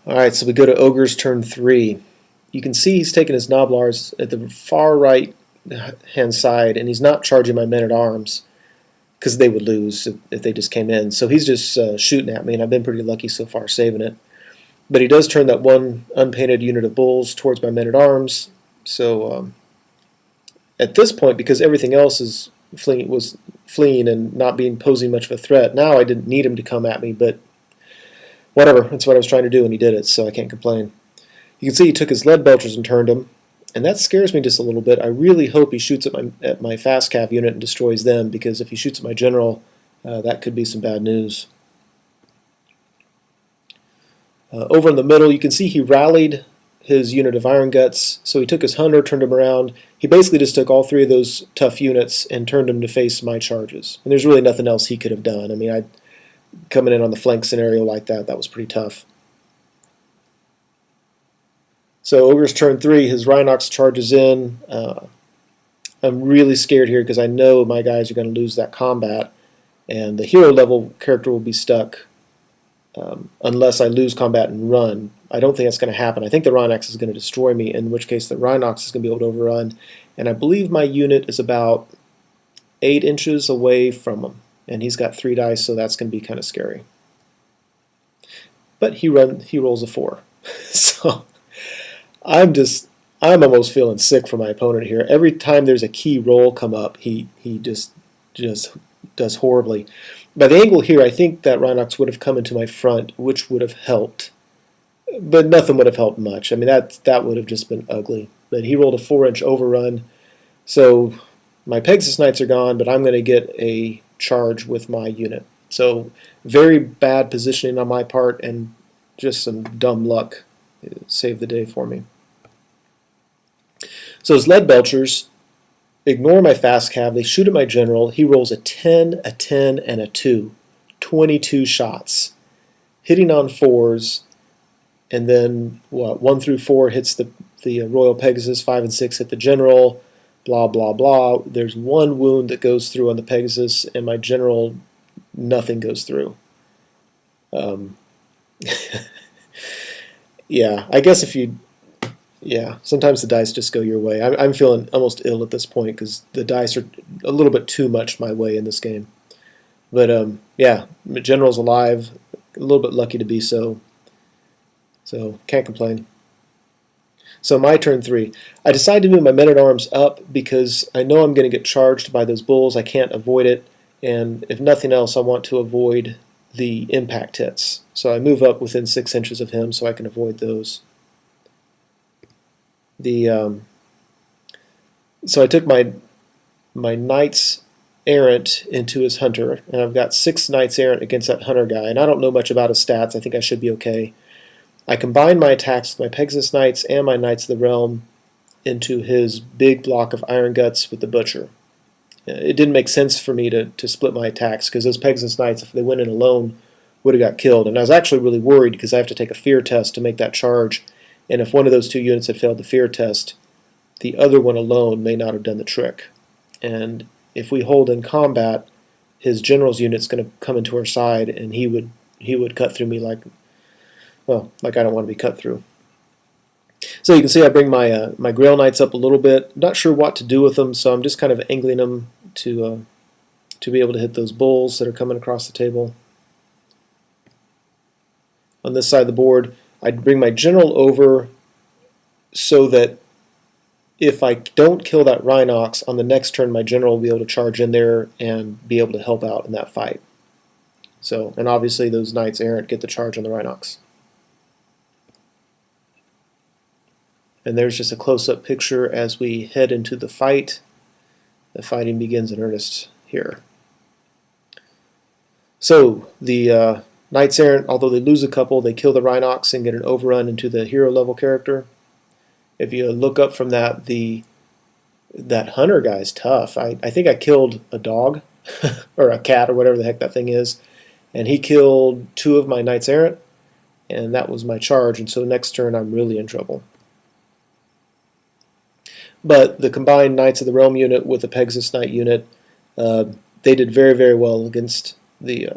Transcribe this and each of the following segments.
Alright, so we go to Ogres turn 3. You can see he's taking his Noblars at the far right hand side, and he's not charging my men-at-arms because they would lose if they just came in. So he's just shooting at me, and I've been pretty lucky so far saving it. But he does turn that one unpainted unit of bulls towards my men-at-arms. So at this point, because everything else was fleeing and not posing much of a threat, now I didn't need him to come at me, but whatever, that's what I was trying to do, and he did it, so I can't complain. You can see he took his lead belchers and turned them, and that scares me just a little bit. I really hope he shoots at my fast cav unit and destroys them, because if he shoots at my general, that could be some bad news. Over in the middle, you can see he rallied his unit of Iron Guts, so he took his hunter, turned him around. He basically just took all three of those tough units and turned them to face my charges. And there's really nothing else he could have done. I mean, coming in on the flank scenario like that was pretty tough. So Ogre's turn 3, his Rhinox charges in. I'm really scared here because I know my guys are going to lose that combat, and the hero level character will be stuck unless I lose combat and run. I don't think that's going to happen. I think the Rhinox is going to destroy me, in which case the Rhinox is going to be able to overrun, and I believe my unit is about 8 inches away from him. And he's got 3 dice, so that's going to be kind of scary. But he rolls a 4. So I'm almost feeling sick for my opponent here. Every time there's a key roll come up, he just does horribly. By the angle here, I think that Rhinox would have come into my front, which would have helped. But nothing would have helped much. I mean, that would have just been ugly. But he rolled a 4-inch overrun. So my Pegasus Knights are gone, but I'm going to get a charge with my unit. So very bad positioning on my part, and just some dumb luck saved the day for me. So his lead belchers ignore my fast cav. They shoot at my general. He rolls a 10, a 10, and a 2. 22 shots, hitting on 4s, and then 1 through 4 hits the Royal Pegasus, 5 and 6 hit the general. Blah, blah, blah. There's 1 wound that goes through on the Pegasus, and my general, nothing goes through. Yeah, I guess sometimes the dice just go your way. I'm feeling almost ill at this point because the dice are a little bit too much my way in this game. But yeah, my general's alive, a little bit lucky to be so. So can't complain. So my turn 3. I decide to move my men-at-arms up because I know I'm going to get charged by those bulls. I can't avoid it, and if nothing else, I want to avoid the impact hits. So I move up within 6 inches of him so I can avoid those. So I took my Knights Errant into his hunter, and I've got 6 Knights Errant against that hunter guy, and I don't know much about his stats. I think I should be okay. I combined my attacks with my Pegasus Knights and my Knights of the Realm into his big block of Iron Guts with the Butcher. It didn't make sense for me to split my attacks because those Pegasus Knights, if they went in alone, would have got killed. And I was actually really worried because I have to take a fear test to make that charge. And if one of those 2 units had failed the fear test, the other one alone may not have done the trick. And if we hold in combat, his general's unit's going to come into our side, and he would cut through me like I don't want to be cut through. So you can see I bring my my Grail Knights up a little bit. I'm not sure what to do with them, so I'm just kind of angling them to be able to hit those bulls that are coming across the table. On this side of the board, I'd bring my general over so that if I don't kill that Rhinox, on the next turn my general will be able to charge in there and be able to help out in that fight. So, and obviously those Knights Errant get the charge on the Rhinox. And there's just a close-up picture as we head into the fight. The fighting begins in earnest here. So the Knights Errant, although they lose a couple, they kill the Rhinox and get an overrun into the hero level character. If you look up from that, that hunter guy's tough. I think I killed a dog or a cat or whatever the heck that thing is, and he killed 2 of my Knights Errant, and that was my charge. And so next turn I'm really in trouble. But the combined Knights of the Realm unit with the Pegasus Knight unit, they did very, very well against the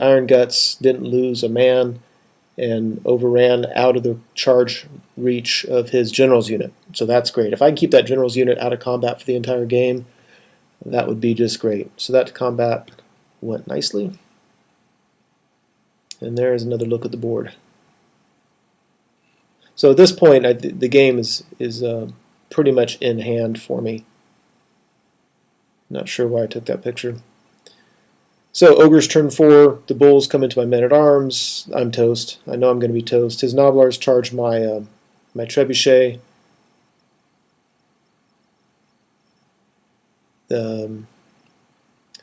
Iron Guts. Didn't lose a man, and overran out of the charge reach of his general's unit. So that's great. If I can keep that general's unit out of combat for the entire game, that would be just great. So that combat went nicely. And there's another look at the board. So at this point, the game is pretty much in hand for me. Not sure why I took that picture. So Ogres turn 4, the bulls come into my men-at-arms. I'm toast. I know I'm going to be toast. His Noblars charge my my trebuchet.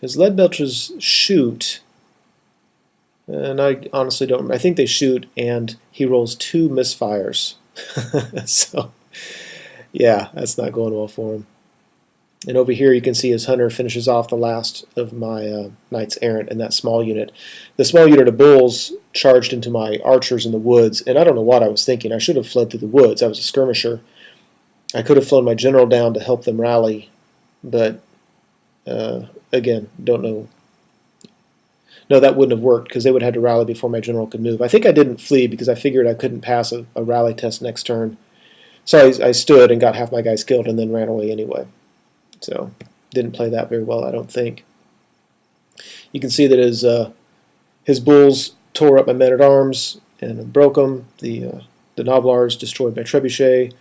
His lead belchers shoot, and I honestly don't remember. I think they shoot, and he rolls 2 misfires. So, yeah, that's not going well for him. And over here you can see his hunter finishes off the last of my knights errant in that small unit. The small unit of bulls charged into my archers in the woods, and I don't know what I was thinking. I should have fled through the woods. I was a skirmisher. I could have flown my general down to help them rally, but again, don't know. No, that wouldn't have worked because they would have had to rally before my general could move. I think I didn't flee because I figured I couldn't pass a rally test next turn. So I stood and got half my guys killed and then ran away anyway. So didn't play that very well, I don't think. You can see that his bulls tore up my men-at-arms and broke them. The Noblars destroyed my trebuchet,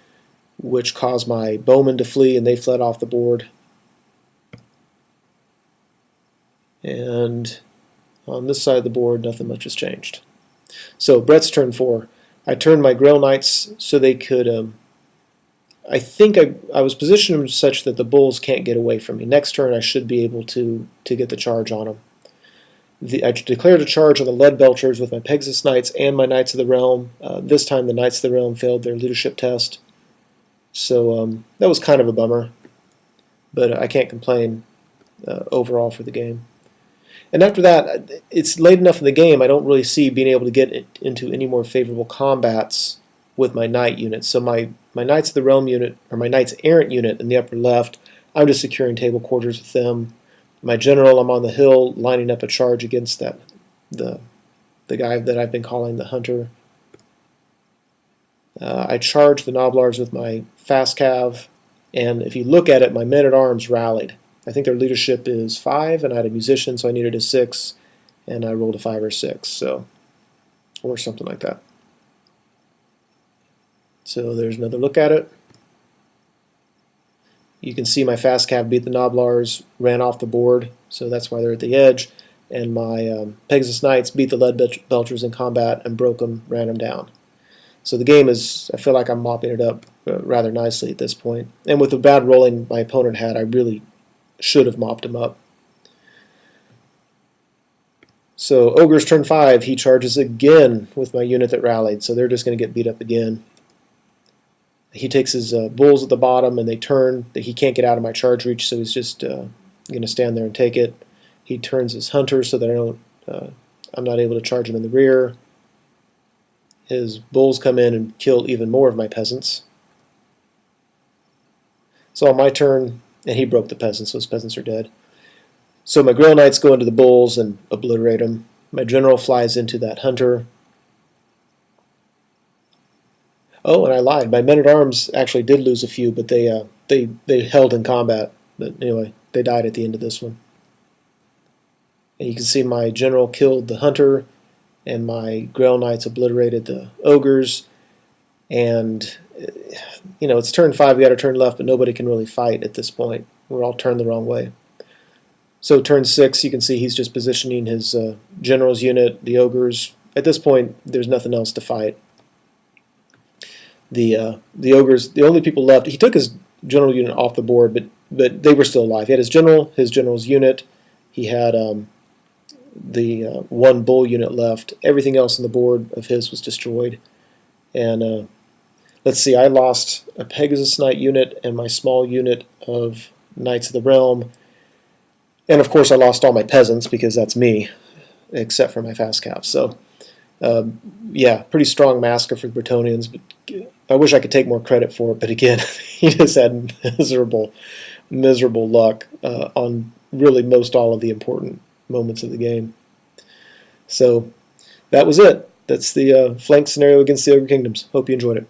which caused my bowmen to flee, and they fled off the board. And on this side of the board, nothing much has changed. So Brett's turn 4. I turned my Grail Knights so they could... I think I was positioned them such that the bulls can't get away from me. Next turn I should be able to get the charge on them. I declared a charge on the Lead Belchers with my Pegasus Knights and my Knights of the Realm. This time the Knights of the Realm failed their leadership test. So that was kind of a bummer. But I can't complain overall for the game. And after that, it's late enough in the game, I don't really see being able to get into any more favorable combats with my Knight units. So my Knights of the Realm unit, or my Knights Errant unit in the upper left, I'm just securing table quarters with them. My general, I'm on the hill lining up a charge against the guy that I've been calling the Hunter. I charge the Noblars with my Fast Cav, and if you look at it, my men-at-arms rallied. I think their leadership is 5, and I had a musician, so I needed a 6, and I rolled a 5 or 6, so, or something like that. So there's another look at it. You can see my Fast Cav beat the Noblars, ran off the board, so that's why they're at the edge. And my Pegasus Knights beat the Lead Belchers in combat and broke them, ran them down. So the game is, I feel like I'm mopping it up rather nicely at this point. And with the bad rolling my opponent had, I really should have mopped him up. So Ogres turn 5, he charges again with my unit that rallied, so they're just going to get beat up again. He takes his bulls at the bottom and they turn. He can't get out of my charge reach, so he's just going to stand there and take it. He turns his hunter so that I'm not able to charge him in the rear. His bulls come in and kill even more of my peasants. So on my turn, and he broke the peasants, so his peasants are dead. So my Grail Knights go into the bulls and obliterate them. My general flies into that hunter. Oh, and I lied. My men-at-arms actually did lose a few, but they held in combat. But anyway, they died at the end of this one. And you can see my general killed the hunter, and my Grail Knights obliterated the ogres. And, you know, it's turn 5, we got to turn left, but nobody can really fight at this point. We're all turned the wrong way. So turn 6, you can see he's just positioning his general's unit, the ogres. At this point, there's nothing else to fight. The ogres, the only people left, he took his general unit off the board, but they were still alive. He had his general's unit. He had the one bull unit left. Everything else on the board of his was destroyed. And let's see, I lost a Pegasus Knight unit and my small unit of Knights of the Realm. And of course I lost all my peasants because that's me, except for my Fast Cav. So yeah, pretty strong massacre for the Bretonnians, but I wish I could take more credit for it, but again, he just had miserable luck on really most all of the important moments of the game. So that was it. that's the flank scenario against the Ogre Kingdoms. Hope you enjoyed it.